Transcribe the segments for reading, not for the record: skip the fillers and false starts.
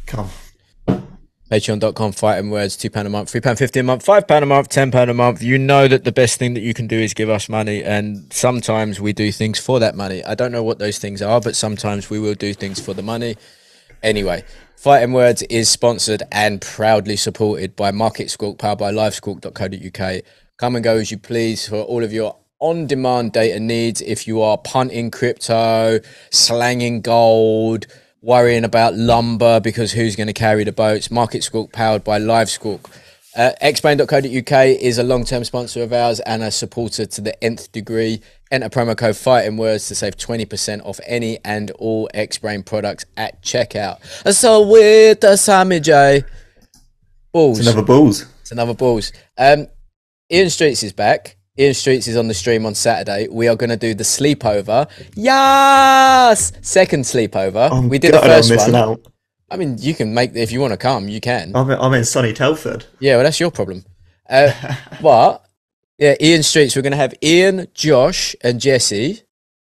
Come. Patreon.com, fighting words, £2 a month, £3.50 a month, £5 a month, £10 a month. You know that the best thing that you can do is give us money, and sometimes we do things for that money. I don't know what those things are, but sometimes we will do things for the money. Anyway, Fighting Words is sponsored and proudly supported by Market Squawk, powered by livesquawk.co.uk. Come and go as you please for all of your on-demand data needs. If you are punting crypto, slanging gold, worrying about lumber because who's going to carry the boats, Market Squawk, powered by LiveSquawk. Explain.co.uk is a long-term sponsor of ours and a supporter to the nth degree. Enter promo code Fighting Words to save 20% off any and all X-Brain products at checkout. So with the Sammy J. Balls. It's another balls. It's another balls. Ian Streets is back. Ian Streets is on the stream on Saturday. We are going to do the sleepover. Yes! Second sleepover. We did the first one. Out. I mean, you can make, if you want to come, you can. I'm in sunny Telford. Yeah, well, that's your problem. But, yeah, Ian Streets, we're going to have Ian, Josh, and Jesse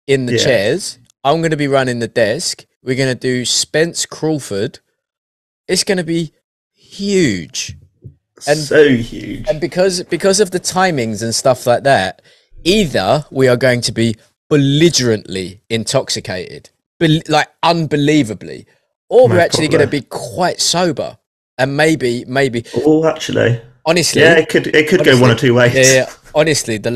in the chairs. I'm going to be running the desk. We're going to do Spence Crawford. It's going to be huge. And so huge. And because of the timings and stuff like that, either we are going to be belligerently intoxicated, like unbelievably, or we're actually going to be quite sober, and maybe. Oh, actually, honestly, yeah, it could go one or two ways. Yeah. Honestly, the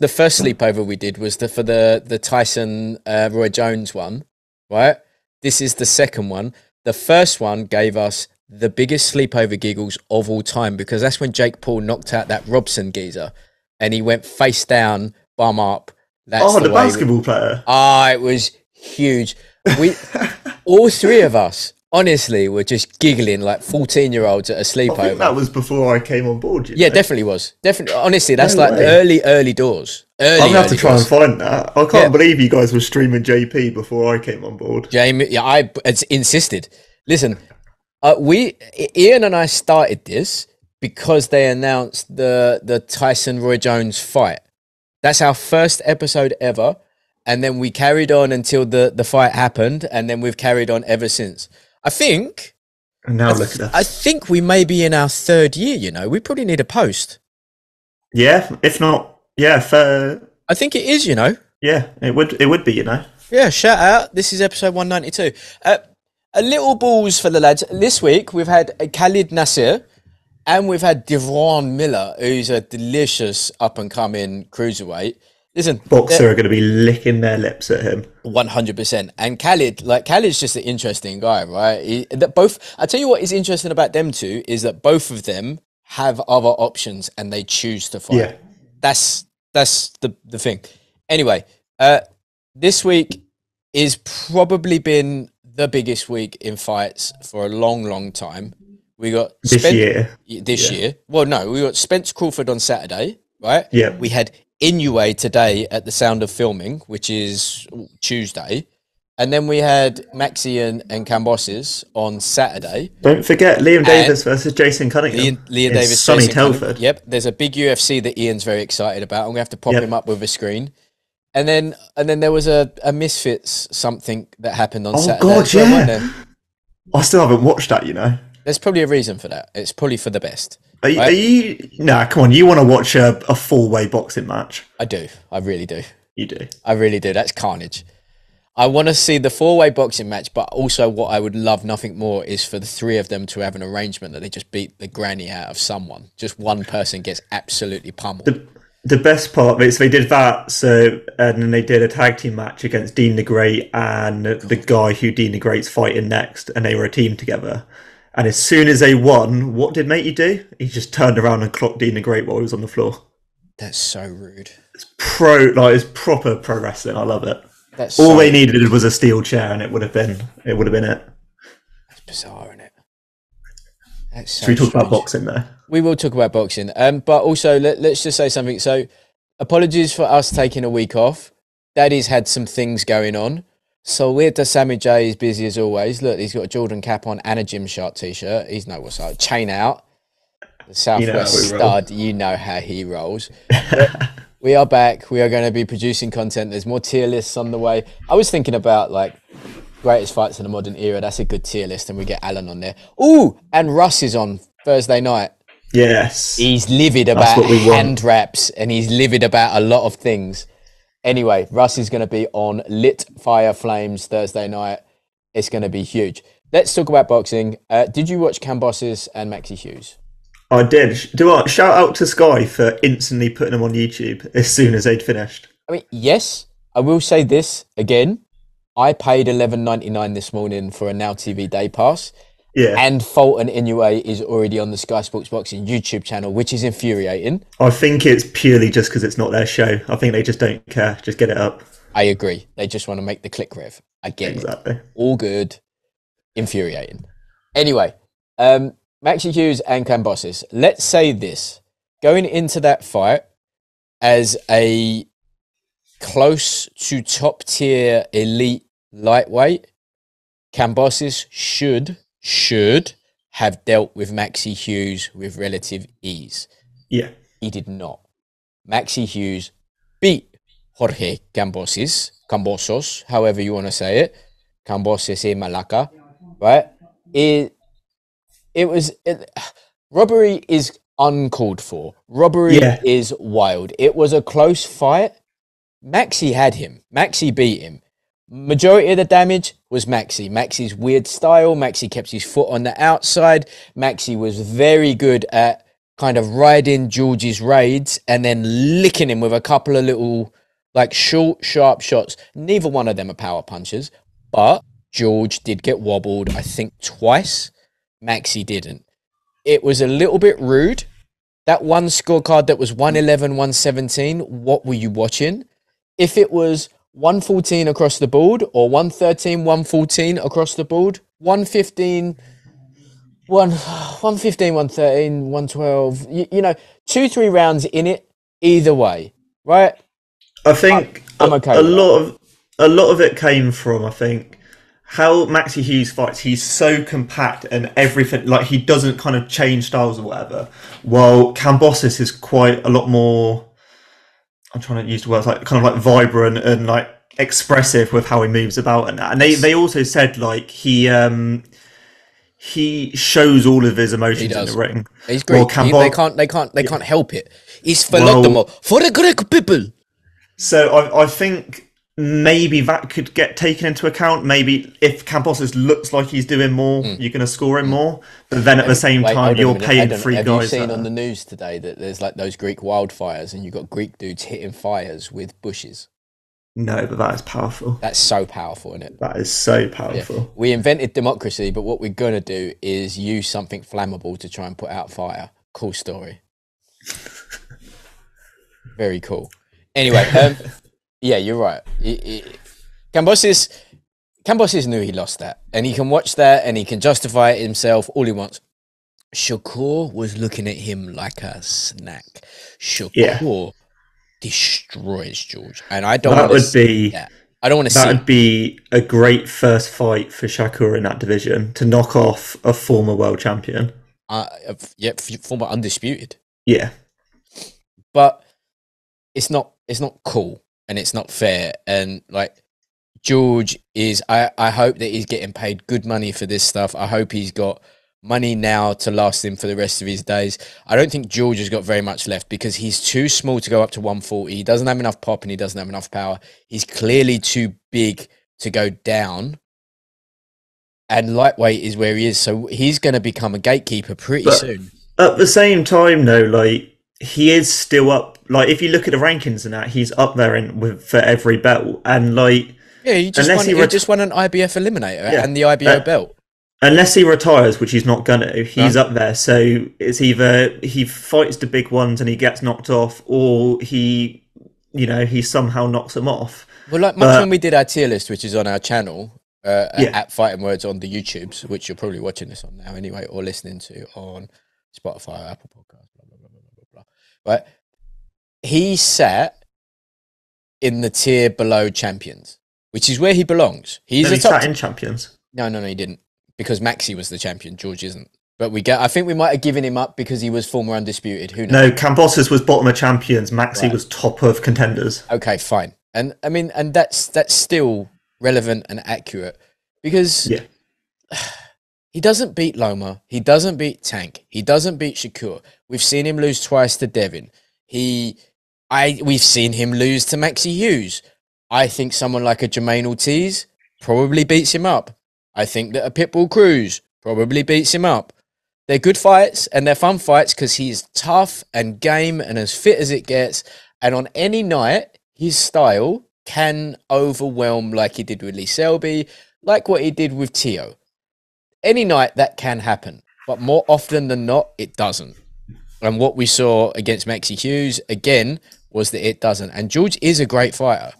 first sleepover we did was for the Tyson Roy Jones one, right? This is the second one. The first one gave us the biggest sleepover giggles of all time, because that's when Jake Paul knocked out that Robson geezer and he went face down, bum up. That's the basketball player. It was huge. We all three of us honestly were just giggling like 14-year-olds at a sleepover. I think that was before I came on board. Yeah, definitely was. Definitely. Honestly, that's no like early doors. I'm gonna have to try and find that. I can't believe you guys were streaming JP before I came on board. Jamie, yeah, I insisted. Listen, Ian and I started this because they announced the Tyson Roy Jones fight. That's our first episode ever, and then we carried on until the fight happened, and then we've carried on ever since. I think. And now look at us. I think we may be in our third year. You know, we probably need a post. Yeah, if not, fair. I think it is. You know. Yeah, it would be. You know. Yeah, shout out. This is episode 192. A little balls for the lads. This week, we've had Khalid Nasser and we've had Devon Miller, who's a delicious up-and-coming cruiserweight. Listen, Boxer are going to be licking their lips at him. 100%. And Khalid's just an interesting guy, right? I tell you what is interesting about them two is that both of them have other options and they choose to fight. Yeah. That's the thing. Anyway, this week is probably been the biggest week in fights for a long time. We got this year. Well, no, we got Spence Crawford on Saturday, right? Yeah. We had INOUE today at the Sound of Filming, which is Tuesday. And then we had Maxi and Cambosis on Saturday. Don't forget Liam Davis versus Jason Cunningham. Liam Davis, sunny Telford. Yep. There's a big UFC that Ian's very excited about. I'm going to have to pop him up with a screen. And then there was a Misfits something that happened on Saturday. Oh God, yeah. I still haven't watched that, you know. There's probably a reason for that. It's probably for the best. Are you? Nah, come on. You want to watch a four-way boxing match? I do. I really do. You do. I really do. That's carnage. I want to see the four-way boxing match, but also what I would love nothing more is for the three of them to have an arrangement that they just beat the granny out of someone. Just one person gets absolutely pummeled. The best part of it is they did that, and then they did a tag team match against Dean the Great and the guy who Dean the Great's fighting next, and they were a team together. And as soon as they won, what did Matey do? He just turned around and clocked Dean the Great while he was on the floor. That's so rude. It's proper pro wrestling. I love it. That's all they needed was a steel chair, and it would have been it. That's bizarre, isn't it? That's so Should we talk about boxing though? We will talk about boxing. But also let's just say something. So apologies for us taking a week off. Daddy's had some things going on. So weird that Sammy J is busy as always. Look, he's got a Jordan cap on and a Gymshark t-shirt. He's know what's up. Chain out. The Southwest stud. You know how he rolls. We are back. We are going to be producing content. There's more tier lists on the way. I was thinking about like Greatest fights in the modern era. That's a good tier list, and we get Alan on there. Ooh, and Russ is on Thursday night. Yes. He's livid That's about what we want. hand wraps, and he's livid about a lot of things. Anyway, Russ is going to be on Lit Fire Flames Thursday night. It's going to be huge. Let's talk about boxing. Did you watch Cambosis and Maxi Hughes? I did. Shout out to Sky for instantly putting them on YouTube as soon as they'd finished. I mean, yes, I will say this again. I paid $11.99 this morning for a Now TV Day Pass. Yeah. And Fulton INOUE is already on the Sky Sports Boxing YouTube channel, which is infuriating. I think it's purely just because it's not their show. I think they just don't care. Just get it up. I agree. They just want to make the click rev. I get exactly. it. All good. Infuriating. Anyway, Maxi Hughes and Cambosis. Let's say this. Going into that fight as a close to top tier elite lightweight, Cambosis should have dealt with Maxi Hughes with relative ease. Yeah. He did not. Maxi Hughes beat Jorge Cambosos, however you want to say it. Cambosis e Malacca, right? Robbery is uncalled for. Robbery is wild. It was a close fight. Maxi had him. Maxi beat him. Majority of the damage was Maxi. Maxi's weird style. Maxi kept his foot on the outside. Maxi was very good at kind of riding George's raids and then licking him with a couple of little, like, short, sharp shots. Neither one of them are power punchers, but George did get wobbled, I think, twice. Maxi didn't. It was a little bit rude. That one scorecard that was 111, 117, what were you watching? If it was 114 across the board or 113, 114 across the board, 115, 113, 112, you know, 2-3 rounds in it, either way, right? I think I'm okay a lot of it came from, I think, how Maxi Hughes fights. He's so compact and everything, like, he doesn't kind of change styles or whatever. While Cambosis is quite a lot more, I'm trying to use the words, like, kind of like vibrant and like expressive with how he moves about and that. And they also said, like, he shows all of his emotions in the ring. He's great. They can't help it. He's phenomenal for the Greek people. So I think maybe that could get taken into account. Maybe if Cambosis looks like he's doing more, you're going to score him more. But then at the same time, you're paying three guys. Have you seen on the news today that there's like those Greek wildfires and you've got Greek dudes hitting fires with bushes? No, but that is powerful. That's so powerful, isn't it? That is so powerful. Yeah. We invented democracy, but what we're going to do is use something flammable to try and put out fire. Cool story. Very cool. Anyway, yeah, you're right. Cambosis knew he lost that, and he can watch that, and he can justify it himself all he wants. Shakur was looking at him like a snack. Shakur destroys George, and I don't want to see that. I don't want to see that. Would be a great first fight for Shakur in that division to knock off a former world champion. Former undisputed. Yeah, but it's not cool. And it's not fair. And like George is, I hope that he's getting paid good money for this stuff. I hope he's got money now to last him for the rest of his days. I don't think George has got very much left because he's too small to go up to 140. He doesn't have enough pop and he doesn't have enough power. He's clearly too big to go down. And lightweight is where he is. So he's going to become a gatekeeper pretty soon. At the same time, though, like, he is still up. Like, if you look at the rankings and that, he's up there for every belt. And like, he just won an IBF eliminator and the IBO belt. Unless he retires, which he's not gonna, he's up there. So it's either he fights the big ones and he gets knocked off, or he somehow knocks them off. Well, like much when we did our tier list, which is on our channel at Fighting Words on the YouTubes, which you're probably watching this on now anyway, or listening to on Spotify, Apple Podcasts, blah blah blah blah blah blah. Right. He sat in the tier below champions, which is where he belongs. He sat in champions. No, he didn't, because Maxi was the champion. George isn't. But I think we might have given him up because he was former undisputed. Who knows? No, Cambosis was bottom of champions. Maxi was top of contenders. Okay, fine. And I mean, and that's still relevant and accurate. because Yeah. he doesn't beat Loma. He doesn't beat Tank. He doesn't beat Shakur. We've seen him lose twice to Devin. We've seen him lose to Maxi Hughes. I think someone like a Jermaine Ortiz probably beats him up. I think that a Pitbull Cruz probably beats him up. They're good fights and they're fun fights because he's tough and game and as fit as it gets. And on any night, his style can overwhelm like he did with Lee Selby, like what he did with Tio. Any night that can happen, but more often than not, it doesn't. And what we saw against Maxi Hughes again was that it doesn't. And George is a great fighter.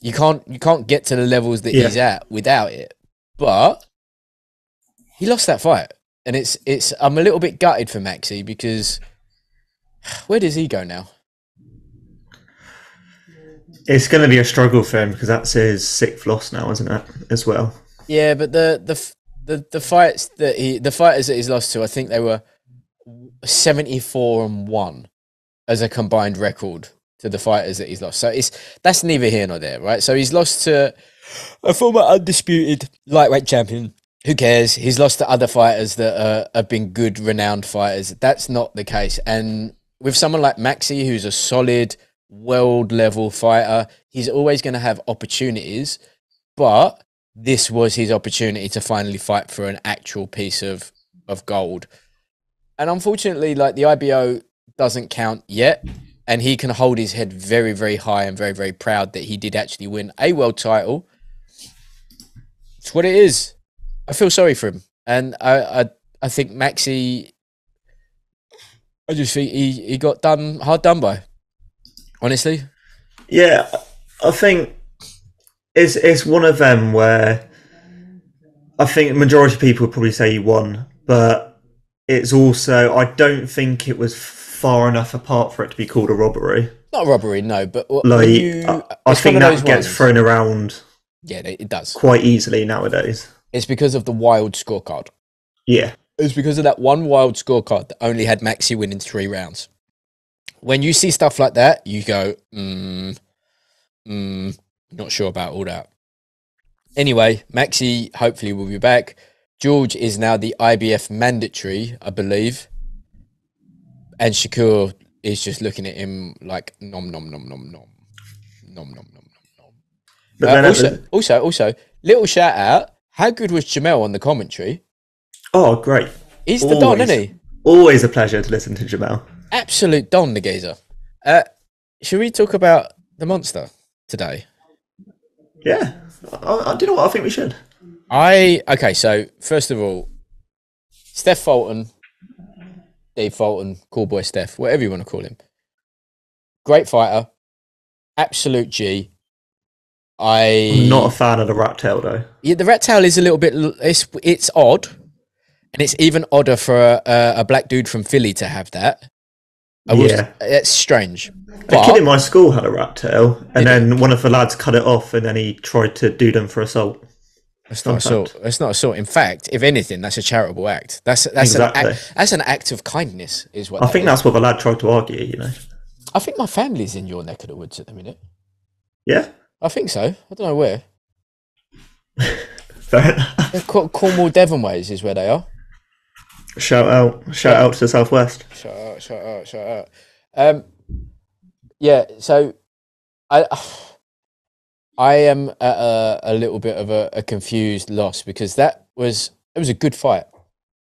You can't get to the levels that he's at without it. But he lost that fight, and it's I'm a little bit gutted for Maxi because where does he go now? It's going to be a struggle for him because that's his 6th loss now, isn't it? As well. Yeah, but the fights that the fighters that he's lost to, I think they were 74-1 as a combined record to the fighters that he's lost. So that's neither here nor there, right? So he's lost to a former undisputed lightweight champion. Who cares? He's lost to other fighters that have been good, renowned fighters. That's not the case. And with someone like Maxi, who's a solid world level fighter, he's always going to have opportunities, but this was his opportunity to finally fight for an actual piece of gold. And unfortunately, like, the IBO doesn't count yet, and he can hold his head very, very high and very, very proud that he did actually win a world title. It's what it is. I feel sorry for him. And I think Maxi, I just think he got hard done by, honestly. Yeah, I think it's one of them where I think the majority of people would probably say he won, but it's also, I don't think it was far enough apart for it to be called a robbery. Not a robbery, no, but like, I think that gets thrown around. Yeah, it does quite easily nowadays. It's because of the wild scorecard. Yeah, it's because of that one wild scorecard that only had Maxi winning 3 rounds. When you see stuff like that, you go, not sure about all that. Anyway, Maxi hopefully will be back. George is now the IBF mandatory, I believe. And Shakur is just looking at him like nom nom nom nom nom. Nom nom nom nom nom. Also, little shout out. How good was Jamel on the commentary? Oh, great. He's the Don, isn't he? Always a pleasure to listen to Jamel. Absolute Don, the geezer. Should we talk about the monster today? Yeah. I do you know what? I think we should. Okay, so first of all, Steph Fulton, Dave Fulton, cool boy Steph, whatever you want to call him. Great fighter. Absolute G. I'm not a fan of the rat tail though. Yeah, the rat tail is a little bit, it's odd. And it's even odder for a black dude from Philly to have that. It's strange. A kid in my school had a rat tail, and then one of the lads cut it off, and then he tried to do them for assault. That's not assault. That's not assault. In fact, if anything, that's a charitable act. That's an act of kindness, is what. I think that's what the lad tried to argue. You know. I think my family's in your neck of the woods at the minute. Yeah. I think so. I don't know where. Fair enough. Cornwall, Devon ways is where they are. Shout out to the southwest. Shout out. Yeah. So, I am at a little bit of a confused loss because it was a good fight,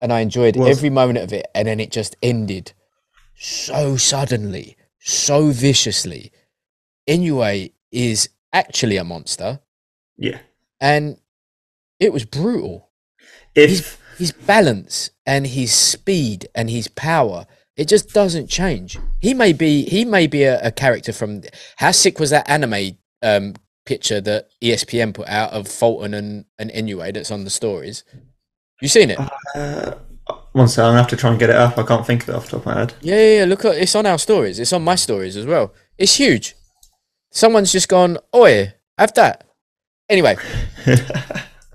and I enjoyed every moment of it, and then it just ended so suddenly, so viciously. INOUE is actually a monster. Yeah. And it was brutal. His balance and his speed and his power, it just doesn't change. He may be a character from, how sick was that anime picture that ESPN put out of Fulton and INOUE that's on the stories? You seen it? One second, I'm gonna have to try and get it up. I can't think of it off the top of my head. Yeah. Look, it's on our stories. It's on my stories as well. It's huge. Someone's just gone, oi, have that. Anyway,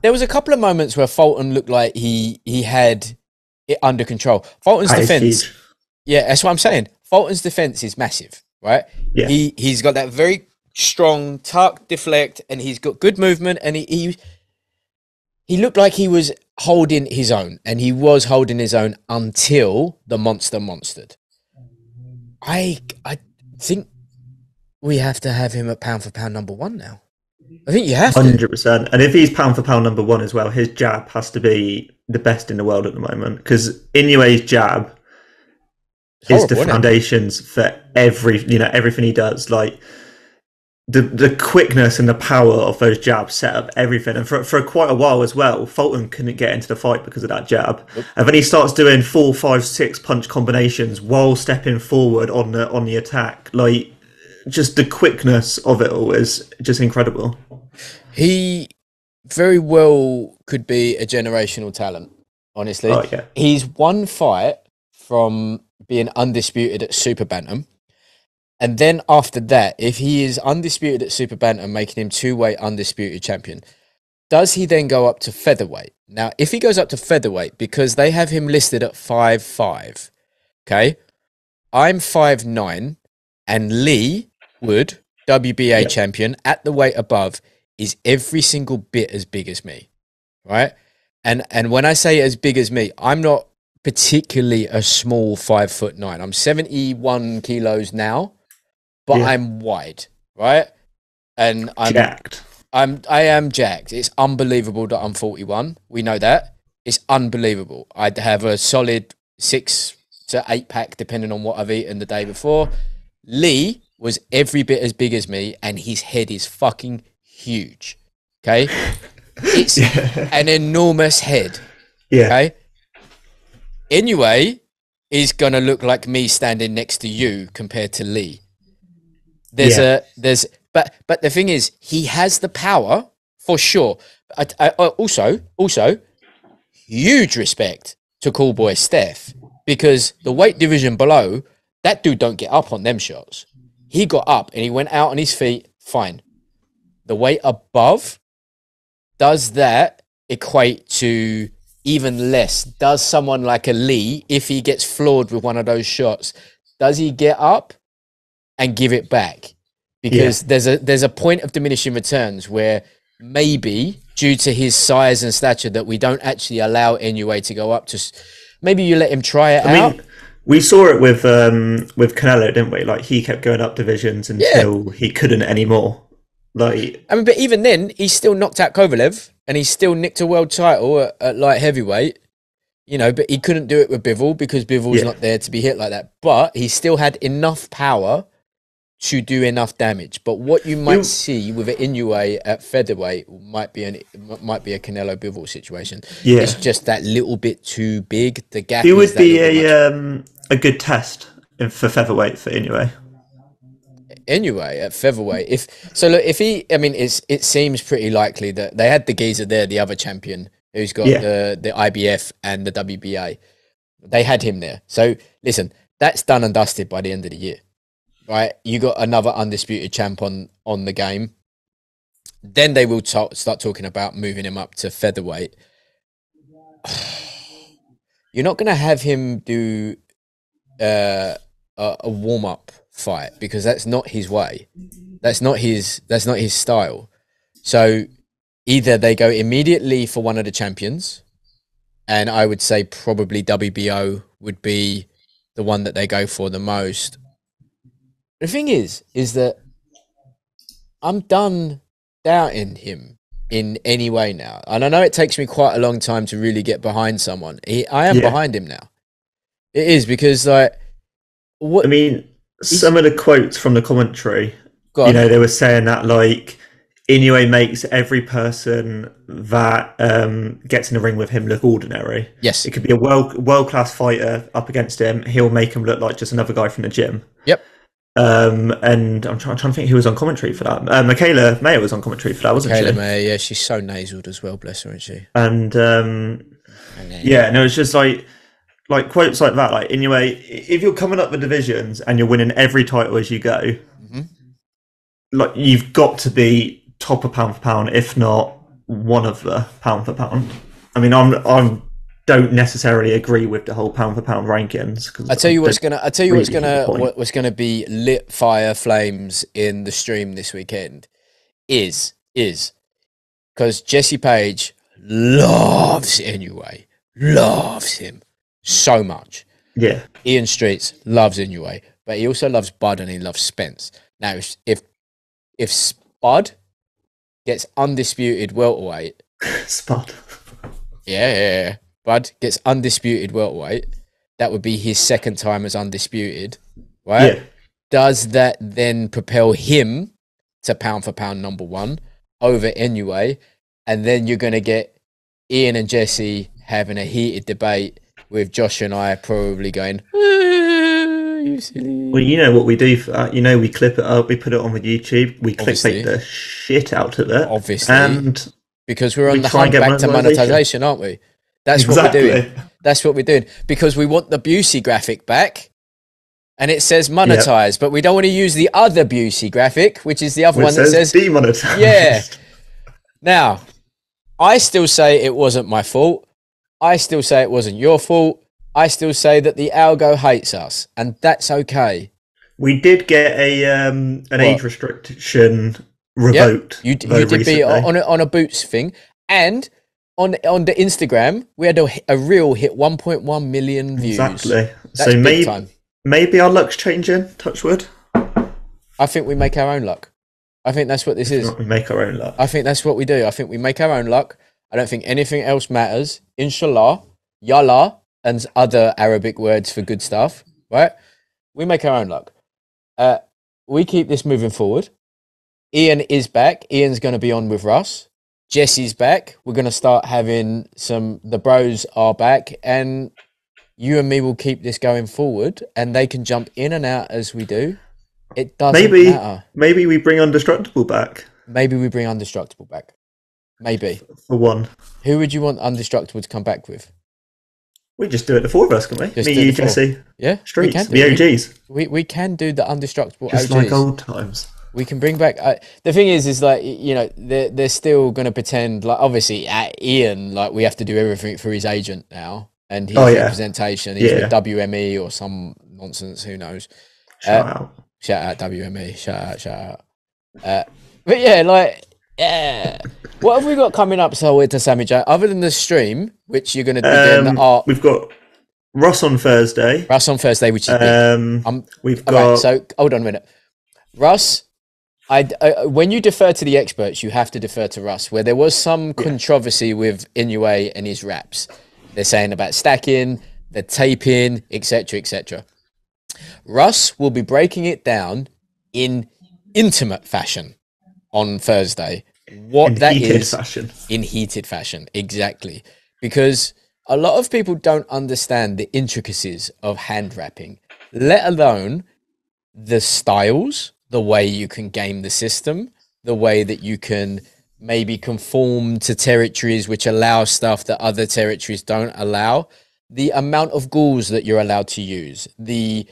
there was a couple of moments where Fulton looked like he had it under control. Fulton's defense, yeah, that's what I'm saying. Fulton's defense is massive, right? Yeah. He's got that very strong tuck, deflect, and he's got good movement, and he looked like he was holding his own, and he was holding his own until the monster monstered. I think we have to have him at pound for pound number one now. I think you have to. 100%. And if he's pound for pound number one as well, his jab has to be the best in the world at the moment, because Inoue's jab is the foundations for everything he does. Like the quickness and the power of those jabs set up everything. And for quite a while as well, Fulton couldn't get into the fight because of that jab. And then he starts doing 4, 5, 6 punch combinations while stepping forward on the attack. Like, just the quickness of it all is just incredible. He very well could be a generational talent, honestly. Oh, yeah. He's one fight from being undisputed at Super Bantam. And then after that, if he is undisputed at Super Bantam, making him two-weight undisputed champion, does he then go up to featherweight? Now, if he goes up to featherweight, because they have him listed at 5'5", okay? I'm 5'9", and Lee Wood, WBA champion, at the weight above, is every single bit as big as me, right? And when I say as big as me, I'm not particularly a small 5'9". I'm 71 kilos now, but I'm wide, right? And I'm jacked. I am jacked. It's unbelievable that I'm 41. We know that. It's unbelievable. I'd have a solid 6 to 8 pack depending on what I've eaten the day before. Lee was every bit as big as me, and his head is fucking huge. Okay? It's an enormous head. Yeah. Okay? Anyway, is gonna look like me standing next to you compared to Lee. But the thing is, he has the power for sure. I also huge respect to Coolboy Steph, because the weight division below, that dude don't get up on them shots. He got up and he went out on his feet, fine. The weight above, does that equate to even less? Does someone like a Lee, if he gets floored with one of those shots, does he get up and give it back? Because there's a point of diminishing returns where maybe due to his size and stature that we don't actually allow INOUE to go up to. Maybe you let him try it out. We saw it with Canelo, didn't we? Like, he kept going up divisions until he couldn't anymore. Like, I mean, but even then, he still knocked out Kovalev, and he still nicked a world title at light heavyweight. You know, but he couldn't do it with Bivol because Bivol's not there to be hit like that. But he still had enough power to do enough damage. But what you might see with an INOUE at featherweight might be a Canelo Bivol situation. Yeah. It's just that little bit too big. The gap. He would be a good test for featherweight for INOUE. INOUE at featherweight. It seems pretty likely that they had the geezer there, the other champion who's got the IBF and the WBA. They had him there. So listen, that's done and dusted by the end of the year. Right, you got another undisputed champ on the game. Then they will start talking about moving him up to featherweight. You're not going to have him do a warm-up fight, because that's not his way. That's not his style. So either they go immediately for one of the champions, and I would say probably WBO would be the one that they go for the most. The thing is that I'm done doubting him in any way now. And I know it takes me quite a long time to really get behind someone. I am behind him now. It is, because, like... some of the quotes from the commentary, they were saying that, like, INOUE makes every person that gets in the ring with him look ordinary. Yes. It could be a world-class fighter up against him. He'll make him look like just another guy from the gym. Yep. And I'm trying to think who was on commentary for that. Michaela Mayer was on commentary for that, wasn't she? Michaela Mayer, yeah, she's so nasaled as well, bless her, isn't she? And it's just like quotes like that. Like, INOUE, if you're coming up the divisions and you're winning every title as you go, like, you've got to be top of pound for pound, if not one of the pound for pound. I mean, I don't necessarily agree with the whole pound for pound rankings. what's gonna be lit fire flames in the stream this weekend is because Jesse Page loves Inoue, loves him so much. Yeah. Ian Streets loves Inoue, but he also loves Bud and he loves Spence. Now, if Spud gets undisputed welterweight, Spud. yeah, Bud gets undisputed welterweight, that would be his second time as undisputed, right? Yeah. Does that then propel him to pound for pound number one over Inoue? And then you're going to get Ian and Jesse having a heated debate with Josh and I probably going, you silly. Well, you know what we do for that. You know, we clip it up, we put it on with YouTube, we Obviously. clickbait the shit out of it. Obviously. And because we're on we the try and hunt get back to monetization, aren't we? That's what we're doing. That's what we're doing. Because we want the Busey graphic back. And it says monetize, but we don't want to use the other Busey graphic, which is the other one that says demonetized. Yeah. Now, I still say it wasn't my fault. I still say it wasn't your fault. I still say that the algo hates us, and that's okay. We did get an age restriction revoked. Yep. You did be on a Boots thing, and on the Instagram we had a reel hit 1.1 million views. Exactly. That's so big time. Maybe our luck's changing. Touch wood. I think we make our own luck. I think that's what this is. We make our own luck. I think that's what we do. I think we make our own luck. I don't think anything else matters. Inshallah, yallah, and other Arabic words for good stuff, right? We make our own luck. We keep this moving forward. Ian is back. Ian's going to be on with Russ. Jesse's back. We're going to start having the bros are back, and you and me will keep this going forward, and they can jump in and out as we do. It doesn't matter. Maybe we bring Undestructible back. Maybe we bring Undestructible back. Maybe. For one. Who would you want Undestructible to come back with? We just do it the four of us, can we? Just me, you, Jesse. Yeah, Streets, the OGs. We can do the Undestructible just OGs. Like old times. We can bring back. The thing is like, you know, they're still going to pretend like, obviously at Ian, like we have to do everything for his agent now and his representation. He's with WME or some nonsense. Who knows? Shout out WME. Shout out. But yeah, like, yeah. What have we got coming up, so to Sammy J? Other than the stream, which you're going to be doing the art. We've got Russ on Thursday. Which is we've got. Right, so hold on a minute, Russ. When you defer to the experts, you have to defer to Russ. Where there was some controversy with Inoue and his raps, they're saying about stacking, the taping, etc., etc. Russ will be breaking it down in intimate fashion on Thursday. In heated fashion, exactly. Because a lot of people don't understand the intricacies of hand wrapping, let alone the styles, the way you can game the system, the way that you can maybe conform to territories which allow stuff that other territories don't allow, the amount of ghouls that you're allowed to use, the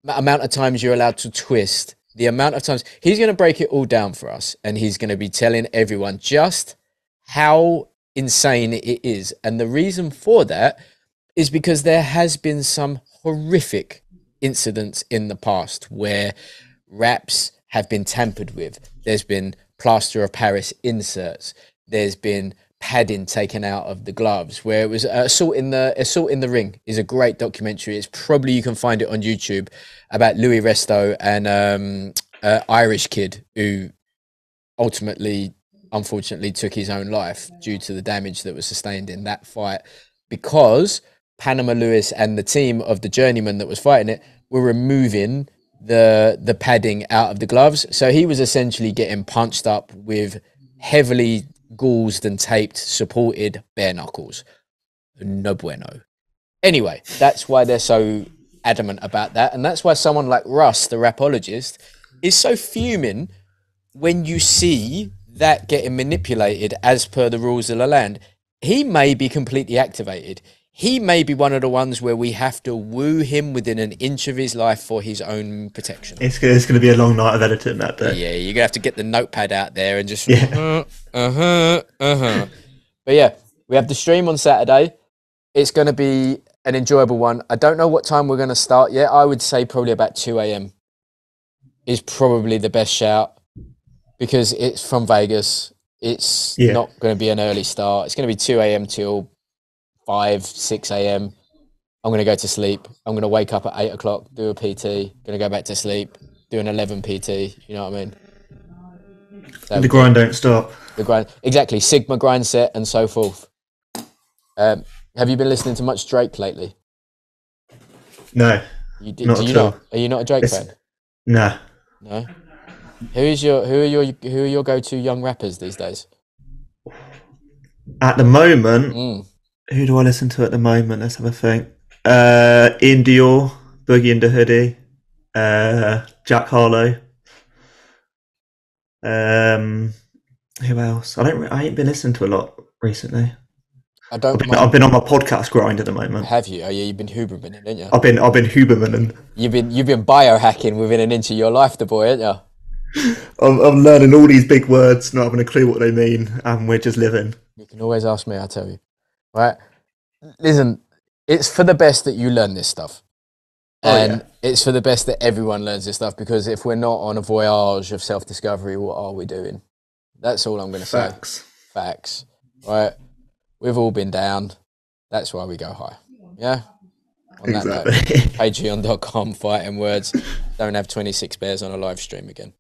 amount of times you're allowed to twist, the amount of times. He's going to break it all down for us, and he's going to be telling everyone just how insane it is. And the reason for that is because there has been some horrific incidents in the past where wraps have been tampered with. There's been plaster of Paris inserts. There's been padding taken out of the gloves, where it was Assault in the Ring is a great documentary. It's probably, you can find it on YouTube, about Louis Resto and Irish kid who ultimately, unfortunately, took his own life due to the damage that was sustained in that fight, because Panama Lewis and the team of the journeyman that was fighting it were removing the padding out of the gloves. So he was essentially getting punched up with heavily gauzed and taped supported bare knuckles. No bueno. Anyway, that's why they're so adamant about that, and that's why someone like Russ, the rapologist, is so fuming when you see that getting manipulated as per the rules of the land. He may be completely activated. He may be one of the ones where we have to woo him within an inch of his life for his own protection. It's going to be a long night of editing that day. Yeah, you're going to have to get the notepad out there and just... But yeah, we have the stream on Saturday. It's going to be an enjoyable one. I don't know what time we're going to start yet. I would say probably about 2 a.m. is probably the best shout, because it's from Vegas. It's Yeah. not going to be an early start. It's going to be 2 a.m. till 5, 6 a.m. I'm going to go to sleep. I'm going to wake up at 8 o'clock, do a PT, going to go back to sleep, do an 11 PT. You know what I mean? So The grind don't stop. the grind, exactly. Sigma grind set and so forth. Have you been listening to much Drake lately? No, You not do you at all. not? Are you not a Drake It's, fan? nah. No. Who are your go-to young rappers these days? At the moment, Mm. who do I listen to at the moment? Let's have a think. Ian Dior, Boogie and the Hoodie, Jack Harlow. Um, who else? I ain't been listening to a lot recently. I I've don't been I've mind. been on my podcast grind at the moment. Have you? Oh yeah, you've been Huberman, haven't you? I've been Huberman. You've been biohacking within an inch of your life, the boy, haven't you? I'm learning all these big words, not having a clue what they mean, and we're just living. You can always ask me, I'll tell you. Right? Listen, it's for the best that you learn this stuff. Oh And yeah, it's for the best that everyone learns this stuff, because if we're not on a voyage of self-discovery, what are we doing? That's all I'm going to say. facts. Facts. Right? We've all been down. That's why we go high. Yeah? On that note, Exactly. patreon.com, fighting words. Don't have 26 bears on a live stream again.